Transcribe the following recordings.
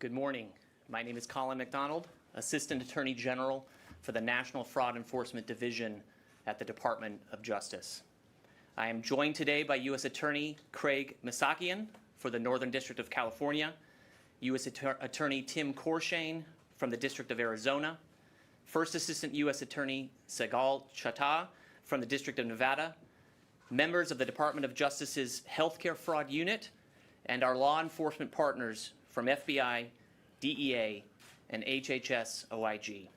Good morning. My name is Colin McDonald, Assistant Attorney General for the National Fraud Enforcement Division at the Department of Justice. I am joined today by U.S. Attorney Craig Missakian for the Northern District of California, U.S. Attorney Tim Corshane from the District of Arizona, First Assistant U.S. Attorney Segal Chattah from the District of Nevada, members of the Department of Justice's Healthcare Fraud Unit, and our law enforcement partners from FBI, DEA, and HHS OIG.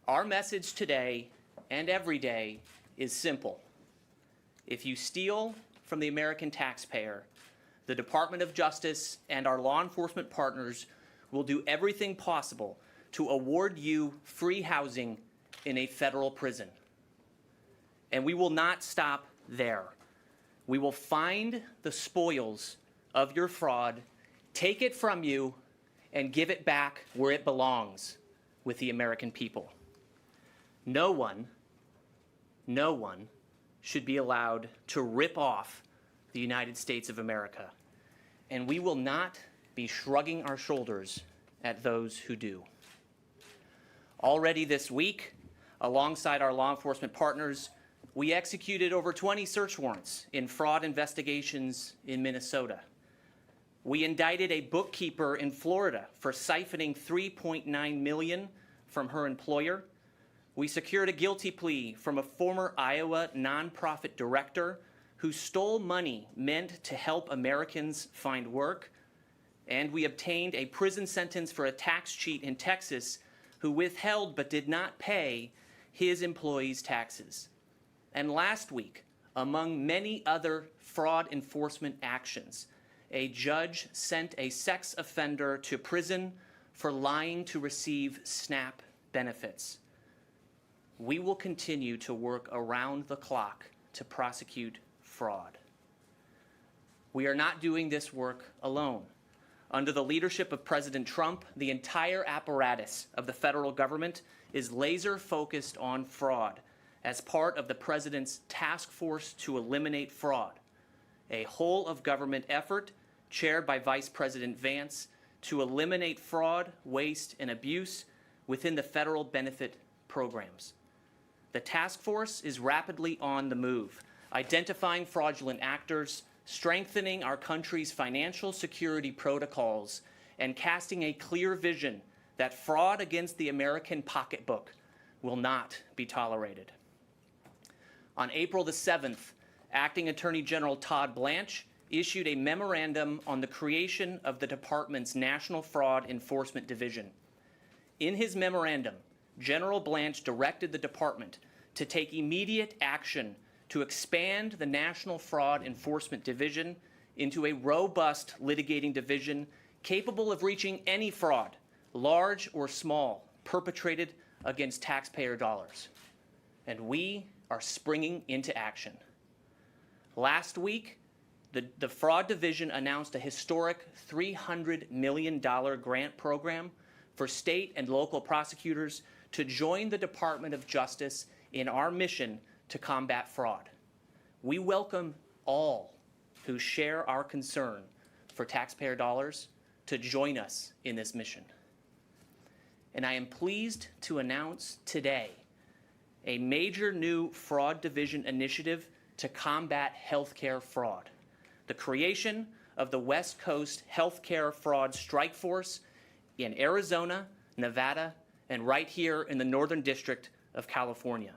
Our message today and every day is simple. If you steal from the American taxpayer, the Department of Justice and our law enforcement partners will do everything possible to award you free housing in a federal prison. And we will not stop there. We will find the spoils of your fraud, take it from you, and give it back where it belongs, with the American people. No one should be allowed to rip off the United States of America, and we will not be shrugging our shoulders at those who do. Already this week, alongside our law enforcement partners, we executed over 20 search warrants in fraud investigations in Minnesota. We indicted a bookkeeper in Florida for siphoning $3.9 million from her employer. We secured a guilty plea from a former Iowa nonprofit director who stole money meant to help Americans find work. And we obtained a prison sentence for a tax cheat in Texas who withheld but did not pay his employees' taxes. And last week, among many other fraud enforcement actions, a judge sent a sex offender to prison for lying to receive SNAP benefits. We will continue to work around the clock to prosecute fraud. We are not doing this work alone. Under the leadership of President Trump, the entire apparatus of the federal government is laser focused on fraud as part of the President's task force to eliminate fraud, a whole of government effort chaired by Vice President Vance to eliminate fraud, waste, and abuse within the federal benefit programs. The task force is rapidly on the move, identifying fraudulent actors, strengthening our country's financial security protocols, and casting a clear vision that fraud against the American pocketbook will not be tolerated. On April the 7th, Acting Attorney General Todd Blanche issued a memorandum on the creation of the department's National Fraud Enforcement Division. In his memorandum, General Blanche directed the department to take immediate action to expand the National Fraud Enforcement Division into a robust litigating division capable of reaching any fraud, large or small, perpetrated against taxpayer dollars. And we are springing into action. Last week, the Fraud Division announced a historic $300 million grant program for state and local prosecutors to join the Department of Justice in our mission to combat fraud. We welcome all who share our concern for taxpayer dollars to join us in this mission. And I am pleased to announce today a major new Fraud Division initiative to combat healthcare fraud, the creation of the West Coast Healthcare Fraud Strike Force in Arizona, Nevada, and right here in the Northern District of California.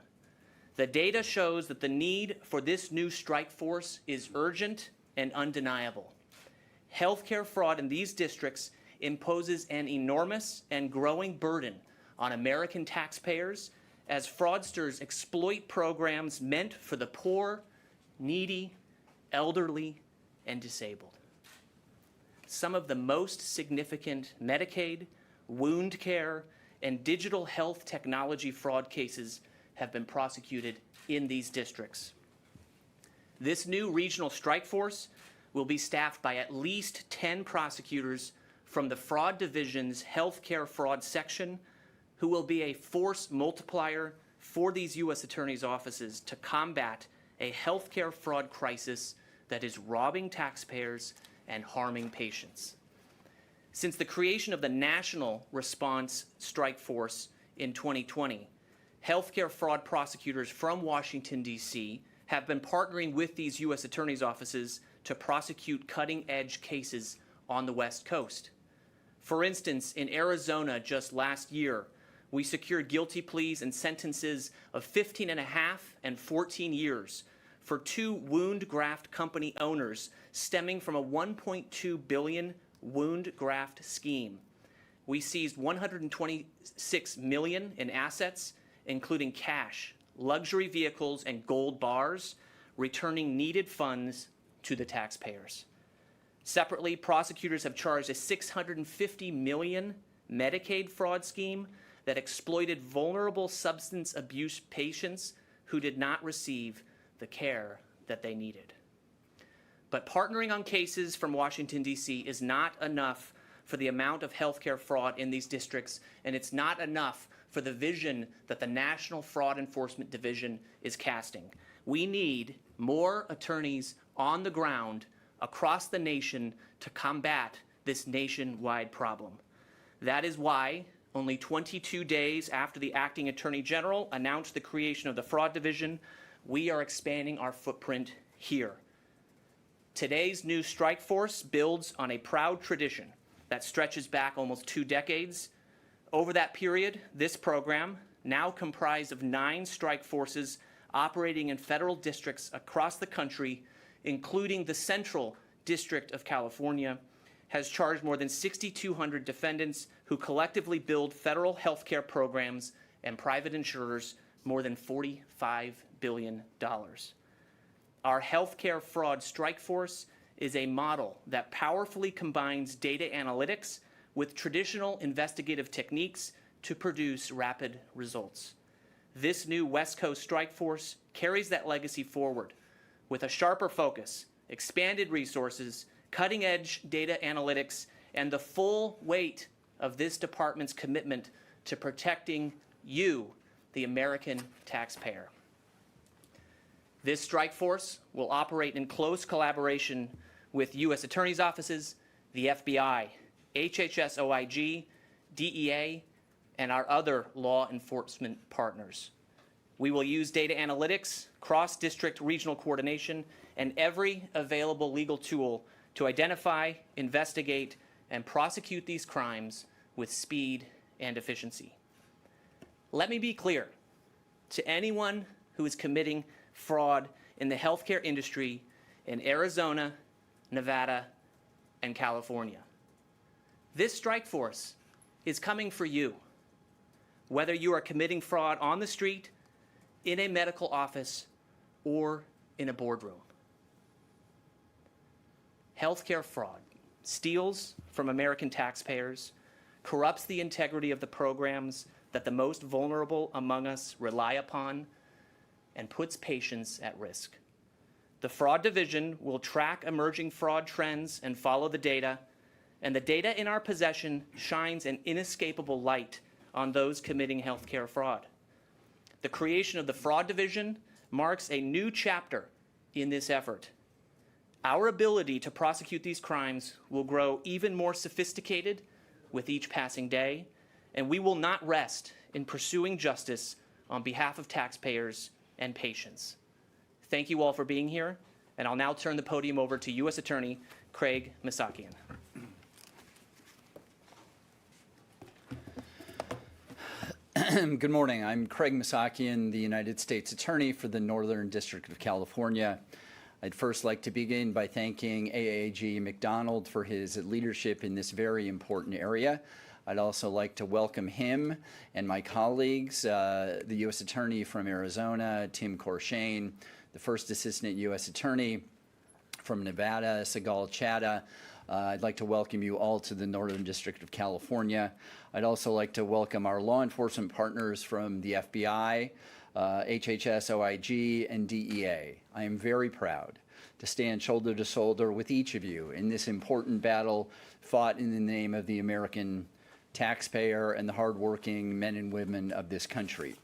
The data shows that the need for this new strike force is urgent and undeniable. Healthcare fraud in these districts imposes an enormous and growing burden on American taxpayers as fraudsters exploit programs meant for the poor, needy, elderly, and disabled. Some of the most significant Medicaid, wound care, and digital health technology fraud cases have been prosecuted in these districts. This new regional strike force will be staffed by at least 10 prosecutors from the Fraud Division's Healthcare Fraud Section, who will be a force multiplier for these U.S. attorneys' offices to combat a healthcare fraud crisis that is robbing taxpayers and harming patients. Since the creation of the National Response Strike Force in 2020, healthcare fraud prosecutors from Washington, D.C. have been partnering with these U.S. attorneys' offices to prosecute cutting-edge cases on the West Coast. For instance, in Arizona just last year, we secured guilty pleas and sentences of 15.5 and 14 years for 2 wound graft company owners stemming from a $1.2 billion wound graft scheme. We seized $126 million in assets, including cash, luxury vehicles, and gold bars, returning needed funds to the taxpayers. Separately, prosecutors have charged a $650 million Medicaid fraud scheme that exploited vulnerable substance abuse patients who did not receive the care that they needed. But partnering on cases from Washington, D.C. is not enough for the amount of healthcare fraud in these districts, and it's not enough for the vision that the National Fraud Enforcement Division is casting. We need more attorneys on the ground across the nation to combat this nationwide problem. That is why, only 22 days after the acting Attorney General announced the creation of the Fraud Division, we are expanding our footprint here. Today's new strike force builds on a proud tradition that stretches back almost 2 decades. Over that period, this program, now comprised of 9 strike forces operating in federal districts across the country, including the Central District of California, has charged more than 6,200 defendants who collectively billed federal health care programs and private insurers more than $45 billion. Our healthcare fraud strike force is a model that powerfully combines data analytics with traditional investigative techniques to produce rapid results. This new West Coast strike force carries that legacy forward with a sharper focus, expanded resources, cutting-edge data analytics, and the full weight of this department's commitment to protecting you, the American taxpayer. This strike force will operate in close collaboration with U.S. attorneys' offices, the FBI, HHS OIG, DEA, and our other law enforcement partners. We will use data analytics, cross-district regional coordination, and every available legal tool to identify, investigate, and prosecute these crimes with speed and efficiency. Let me be clear to anyone who is committing fraud in the healthcare industry in Arizona, Nevada, and California. This strike force is coming for you, whether you are committing fraud on the street, in a medical office, or in a boardroom. Healthcare fraud steals from American taxpayers, corrupts the integrity of the programs that the most vulnerable among us rely upon, and puts patients at risk. The Fraud Division will track emerging fraud trends and follow the data, and the data in our possession shines an inescapable light on those committing healthcare fraud. The creation of the Fraud Division marks a new chapter in this effort. Our ability to prosecute these crimes will grow even more sophisticated with each passing day, and we will not rest in pursuing justice on behalf of taxpayers and patients. Thank you all for being here, and I'll now turn the podium over to U.S. Attorney Craig Missakian. Good morning. I'm Craig Missakian, the United States Attorney for the Northern District of California. I'd first like to begin by thanking AAG McDonald for his leadership in this very important area. I'd also like to welcome him and my colleagues, the U.S. Attorney from Arizona, Tim Corshane, the First Assistant U.S. Attorney from Nevada, Sigal Chadha. I'd like to welcome you all to the Northern District of California. I'd also like to welcome our law enforcement partners from the FBI, HHS, OIG, and DEA. I am very proud to stand shoulder to shoulder with each of you in this important battle fought in the name of the American taxpayer and the hardworking men and women of this country.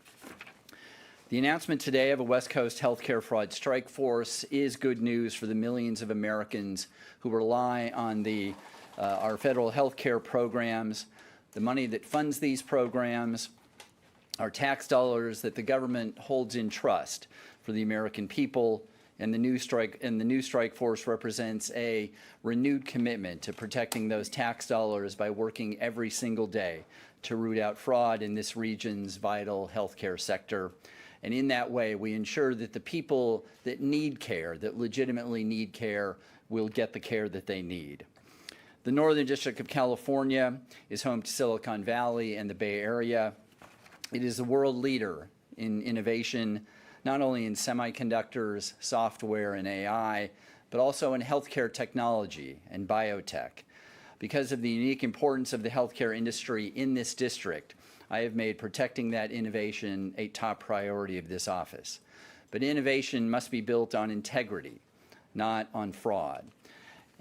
The announcement today of a West Coast healthcare fraud strike force is good news for the millions of Americans who rely on the our federal health care programs, the money that funds these programs, our tax dollars that the government holds in trust for the American people, and the new strike force represents a renewed commitment to protecting those tax dollars by working every single day to root out fraud in this region's vital healthcare sector. And in that way, we ensure that the people that need care, that legitimately need care, will get the care that they need. The Northern District of California is home to Silicon Valley and the Bay Area. It is the world leader in innovation, not only in semiconductors, software, and AI, but also in healthcare technology and biotech. Because of the unique importance of the healthcare industry in this district, I have made protecting that innovation a top priority of this office. But innovation must be built on integrity, not on fraud.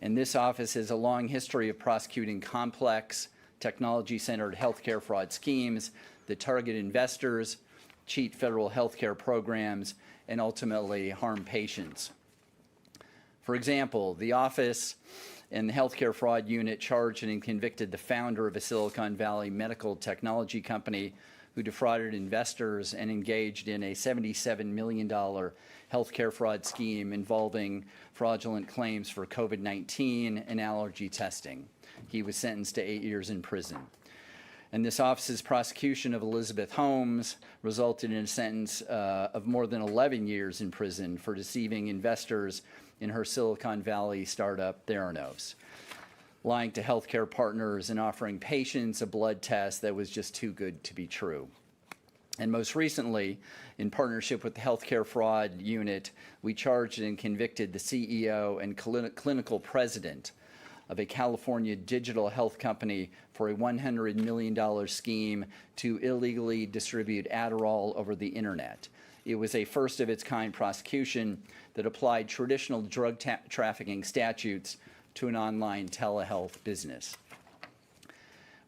And this office has a long history of prosecuting complex, technology-centered healthcare fraud schemes that target investors, cheat federal healthcare programs, and ultimately harm patients. For example, the office and the healthcare fraud unit charged and convicted the founder of a Silicon Valley medical technology company who defrauded investors and engaged in a $77 million healthcare fraud scheme involving fraudulent claims for COVID-19 and allergy testing. He was sentenced to 8 years in prison. And this office's prosecution of Elizabeth Holmes resulted in a sentence of more than 11 years in prison for deceiving investors in her Silicon Valley startup Theranos, lying to healthcare partners and offering patients a blood test that was just too good to be true. And most recently, in partnership with the Healthcare Fraud Unit, we charged and convicted the CEO and clinical president of a California digital health company for a $100 million scheme to illegally distribute Adderall over the internet. It was a first-of-its-kind prosecution that applied traditional drug trafficking statutes to an online telehealth business.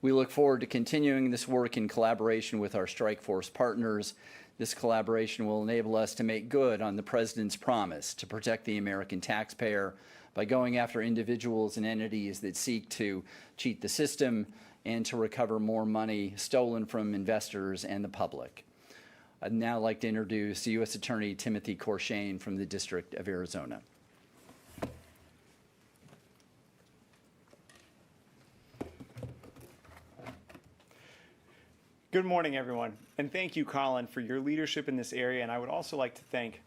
We look forward to continuing this work in collaboration with our strike force partners. This collaboration will enable us to make good on the President's promise to protect the American taxpayer by going after individuals and entities that seek to cheat the system and to recover more money stolen from investors and the public. I'd now like to introduce U.S. Attorney Timothy Corshane from the District of Arizona. Good morning, everyone, and thank you, Colin, for your leadership in this area. And I would also like to thank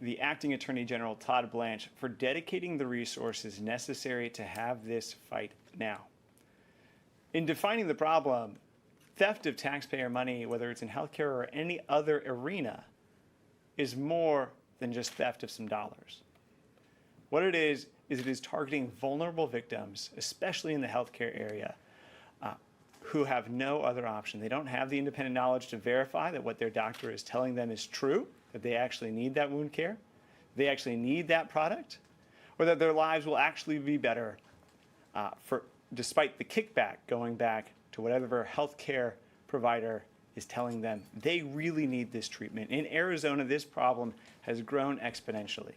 the Acting Attorney General, Todd Blanche, for dedicating the resources necessary to have this fight now. In defining the problem, theft of taxpayer money, whether it's in healthcare or any other arena, is more than just theft of some dollars. What it is it is targeting vulnerable victims, especially in the healthcare area, who have no other option. They don't have the independent knowledge to verify that what their doctor is telling them is true, that they actually need that wound care, they actually need that product, or that their lives will actually be better despite the kickback going back to whatever healthcare provider is telling them they really need this treatment. In Arizona, this problem has grown exponentially.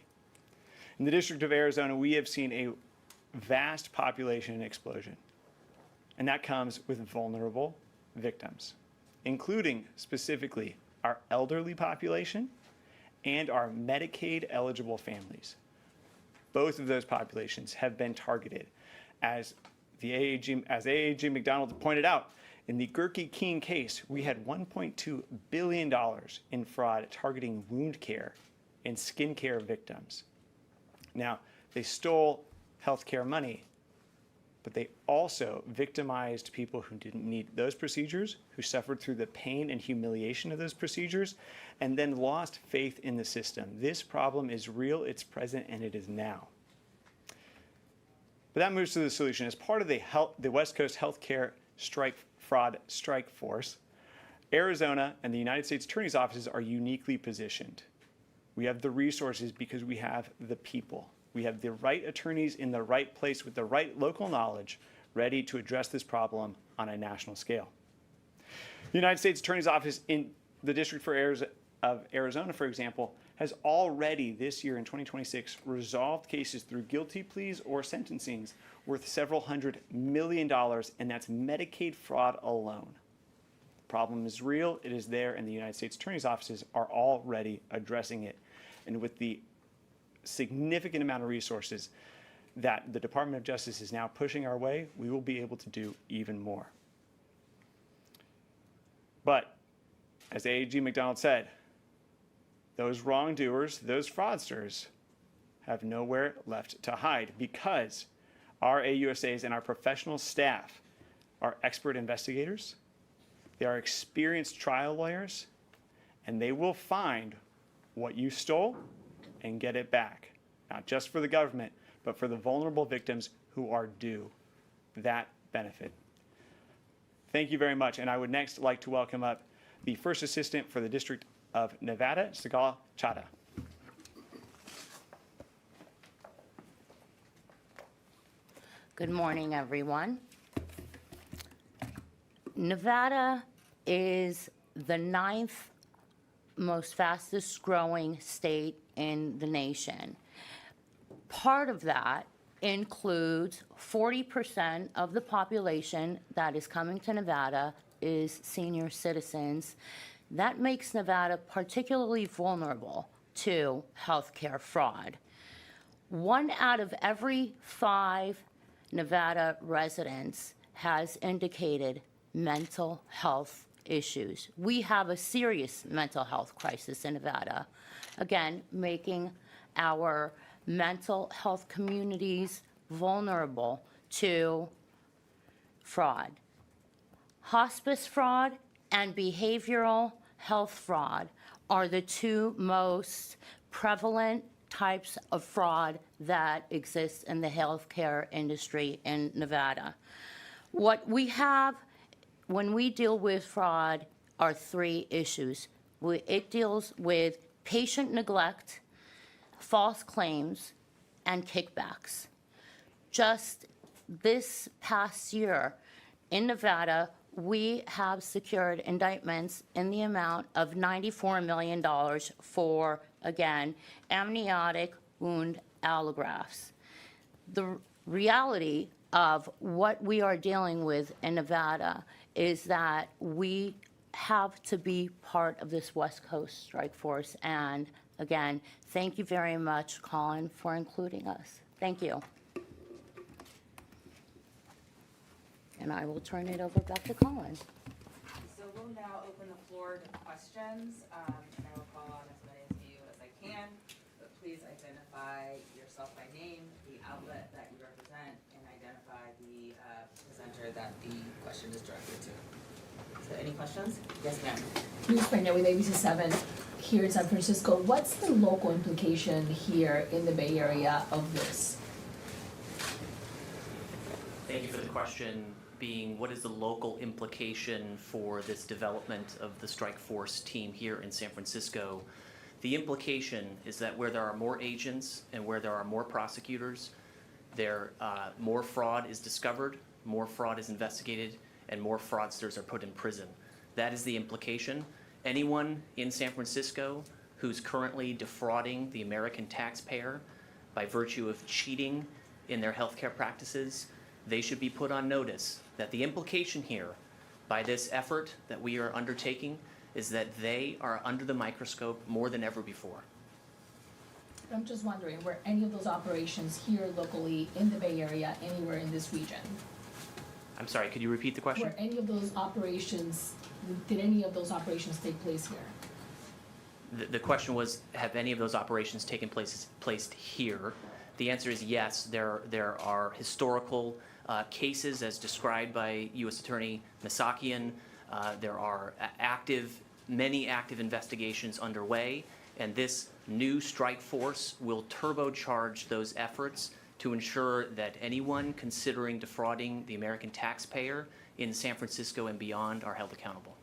In the District of Arizona, we have seen a vast population explosion. And that comes with vulnerable victims, including specifically our elderly population and our Medicaid-eligible families. Both of those populations have been targeted. As AAG McDonald pointed out, in the Gerke King case, we had $1.2 billion in fraud targeting wound care and skin care victims. Now, they stole healthcare money, but they also victimized people who didn't need those procedures, who suffered through the pain and humiliation of those procedures, and then lost faith in the system. This problem is real, it's present, and it is now. But that moves to the solution. As part of the West Coast Healthcare Fraud Strike Force, Arizona and the United States Attorney's offices are uniquely positioned. We have the resources because we have the people. We have the right attorneys in the right place with the right local knowledge ready to address this problem on a national scale. The United States Attorney's Office in the District of Arizona, for example, has already this year in 2026 resolved cases through guilty pleas or sentencings worth several $100 million, and that's Medicaid fraud alone. The problem is real, it is there, and the United States Attorney's offices are already addressing it. And with the significant amount of resources that the Department of Justice is now pushing our way, we will be able to do even more. But, as AAG McDonald said, those wrongdoers, those fraudsters, have nowhere left to hide because our AUSAs and our professional staff are expert investigators, they are experienced trial lawyers, and they will find what you stole and get it back, not just for the government, but for the vulnerable victims who are due that benefit. Thank you very much, and I would next like to welcome up the First Assistant for the District of Nevada, Sagala Chada. Good morning, everyone. Nevada is the 9th most fastest growing state in the nation. Part of that includes 40% of the population that is coming to Nevada is senior citizens. That makes Nevada particularly vulnerable to healthcare fraud. 1 out of every 5 Nevada residents has indicated mental health issues. We have a serious mental health crisis in Nevada, again, making our mental health communities vulnerable to fraud. Hospice fraud and behavioral health fraud are the 2 most prevalent types of fraud that exist in the healthcare industry in Nevada. What we have when we deal with fraud are 3 issues. It deals with patient neglect, false claims, and kickbacks. Just this past year in Nevada, we have secured indictments in the amount of $94 million for, again, amniotic wound allografts. The reality of what we are dealing with in Nevada is that we have to be part of this West Coast strike force. And again, thank you very much, Colin, for including us. Thank you. And I will turn it over back to Colin. So we'll now open the floor to questions, and I will call on as many of you as I can, but please identify yourself by name, the outlet that you represent, and identify the presenter that the question is directed to. So any questions? Yes, ma'am. News right now with ABC 7 here in San Francisco. What's the local implication here in the Bay Area of this? Thank you for the question. Being what is the local implication for this development of the strike force team here in San Francisco? The implication is that where there are more agents and where there are more prosecutors, more fraud is discovered, more fraud is investigated, and more fraudsters are put in prison. That is the implication. Anyone in San Francisco who's currently defrauding the American taxpayer by virtue of cheating in their healthcare practices, they should be put on notice that the implication here by this effort that we are undertaking is that they are under the microscope more than ever before. I'm just wondering, were any of those operations here locally in the Bay Area, anywhere in this region? I'm sorry, could you repeat the question? Were any of those operations, did any of those operations take place here? The question was, have any of those operations taken place here? The answer is yes. There are historical cases as described by U.S. Attorney Missakian. There are many active investigations underway, and this new strike force will turbocharge those efforts to ensure that anyone considering defrauding the American taxpayer in San Francisco and beyond are held accountable.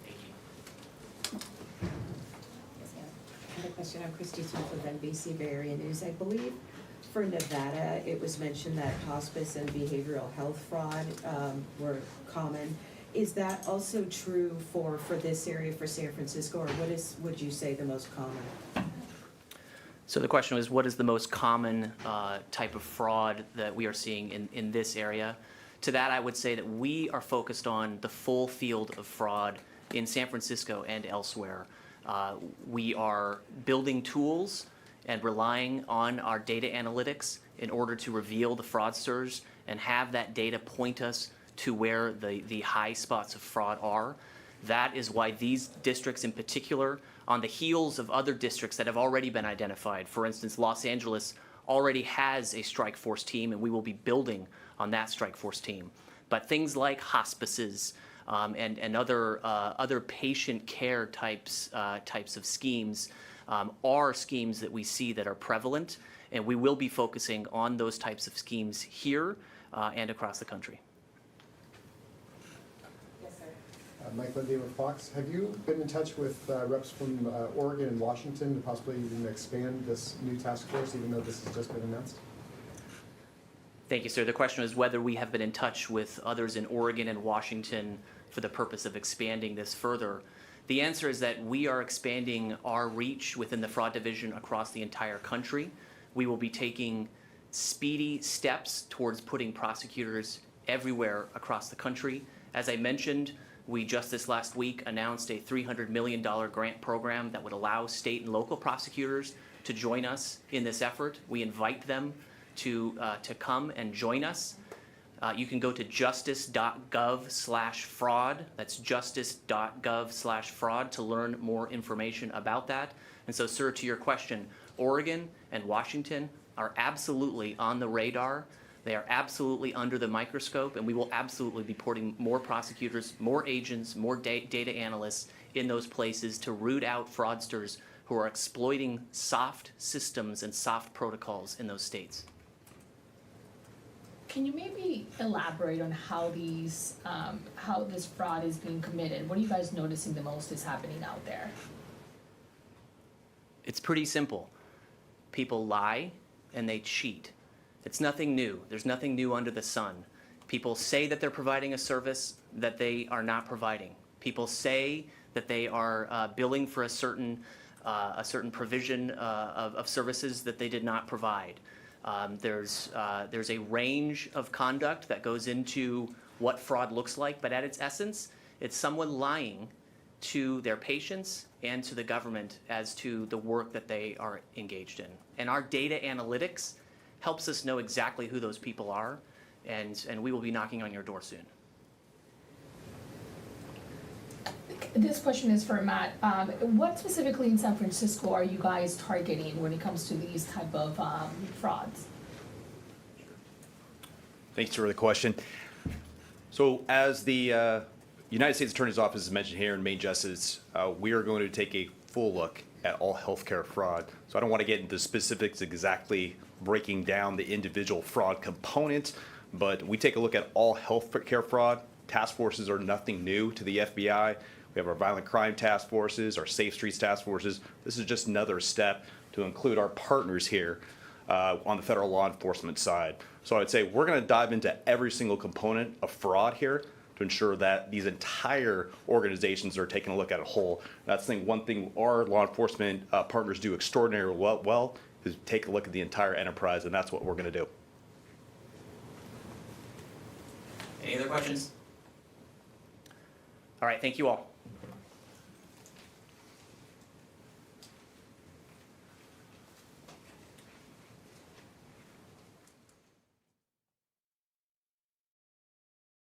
Thank you. Yes, ma'am. I have a question. I'm Christy Smith with NBC Bay Area News. I believe for Nevada, it was mentioned that hospice and behavioral health fraud were common. Is that also true for this area, for San Francisco, or what is, would you say, the most common? So the question was, what is the most common type of fraud that we are seeing in this area? To that, I would say that we are focused on the full field of fraud in San Francisco and elsewhere. We are building tools and relying on our data analytics in order to reveal the fraudsters and have that data point us to where the high spots of fraud are. That is why these districts in particular, on the heels of other districts that have already been identified, for instance, Los Angeles already has a strike force team, and we will be building on that strike force team. But things like hospices and other patient care types of schemes are schemes that we see that are prevalent, and we will be focusing on those types of schemes here and across the country. Yes, sir. Mike Lindy with Fox. Have you been in touch with reps from Oregon and Washington to possibly even expand this new task force, even though this has just been announced? Thank you, sir. The question is whether we have been in touch with others in Oregon and Washington for the purpose of expanding this further. The answer is that we are expanding our reach within the fraud division across the entire country. We will be taking speedy steps towards putting prosecutors everywhere across the country. As I mentioned, we just this last week announced a $300 million grant program that would allow state and local prosecutors to join us in this effort. We invite them to come and join us. You can go to justice.gov/fraud. That's justice.gov/fraud to learn more information about that. And so, sir, to your question, Oregon and Washington are absolutely on the radar. They are absolutely under the microscope, and we will absolutely be putting more prosecutors, more agents, more data analysts in those places to root out fraudsters who are exploiting soft systems and soft protocols in those states. Can you maybe elaborate on how this fraud is being committed? What are you guys noticing the most is happening out there? It's pretty simple. People lie and they cheat. It's nothing new. There's nothing new under the sun. People say that they're providing a service that they are not providing. People say that they are billing for a certain provision of services that they did not provide. There's a range of conduct that goes into what fraud looks like, but at its essence, it's someone lying to their patients and to the government as to the work that they are engaged in. And our data analytics helps us know exactly who those people are, and we will be knocking on your door soon. This question is for Matt. What specifically in San Francisco are you guys targeting when it comes to these type of frauds? Thanks for the question. So as the United States Attorney's Office has mentioned here in Main Justice, we are going to take a full look at all healthcare fraud. So I don't want to get into specifics exactly breaking down the individual fraud components, but we take a look at all healthcare fraud. Task forces are nothing new to the FBI. We have our violent crime task forces, our safe streets task forces. This is just another step to include our partners here on the federal law enforcement side. So I'd say we're going to dive into every single component of fraud here to ensure that these entire organizations are taking a look at a whole. That's one thing our law enforcement partners do extraordinarily well is take a look at the entire enterprise, and that's what we're going to do. Any other questions? All right, thank you all.